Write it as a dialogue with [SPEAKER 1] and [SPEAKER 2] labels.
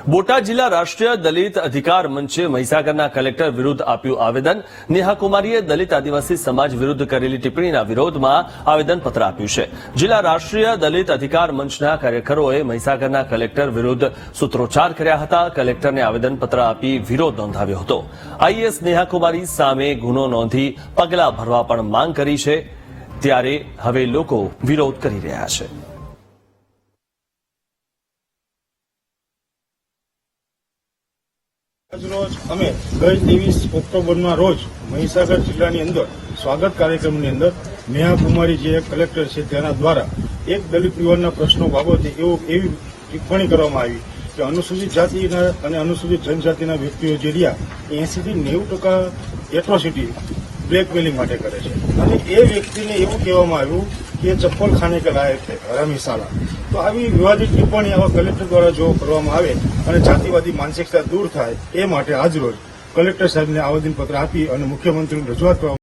[SPEAKER 1] બોટાદ જિલ્લા રાષ્ટ્રીય દલિત અધિકાર મંચે મહીસાગરના કલેક્ટર વિરુદ્ધ આપ્યું આવેદન. નેહા કુમારીએ દલિત આદિવાસી સમાજ વિરુદ્ધ કરેલી ટિપ્પણીના વિરોધમાં આવેદનપત્ર આપ્યું છે. જિલ્લા રાષ્ટ્રીય દલિત અધિકાર મંચના કાર્યકરોએ મહીસાગરના કલેક્ટર વિરુદ્ધ સૂત્રોચ્ચાર કર્યા હતા. કલેક્ટરને આવેદનપત્ર આપી વિરોધ નોંધાવ્યો હતો. આઈએએસ નેહા કુમારી સામે ગુનો નોંધી પગલાં ભરવા પણ માંગ કરી છે. ત્યારે હવે લોકો વિરોધ કરી રહ્યા છે.
[SPEAKER 2] રોજ અમે ગઈ 23 ઓક્ટોબરના રોજ મહીસાગર જિલ્લાની અંદર સ્વાગત કાર્યક્રમની અંદર નેહા કુમારી જે કલેક્ટર છે તેના દ્વારા એક દલિત યુવાનના પ્રશ્નો બાબતે એવી ટિપ્પણી કરવામાં આવી કે અનુસૂચિત જાતિના અને અનુસૂચિત જનજાતિના વ્યક્તિઓ જે રહ્યા 80 થી 90% એટ્રોસિટી બ્લેકમેલિંગ માટે કરે છે અને એ વ્યક્તિને એવું કહેવામાં આવ્યું કે ચપ્પલ ખાને કે લાયક છે હરામી સાલા. તો આવી વિવાદિત ટિપ્પણી આવા કલેક્ટર દ્વારા જો કરવામાં આવે અને જાતિવાદી માનસિકતા દૂર થાય એ માટે આજરોજ કલેક્ટર સાહેબને આવેદનપત્ર આપી અને મુખ્યમંત્રીની રજૂઆત કરવા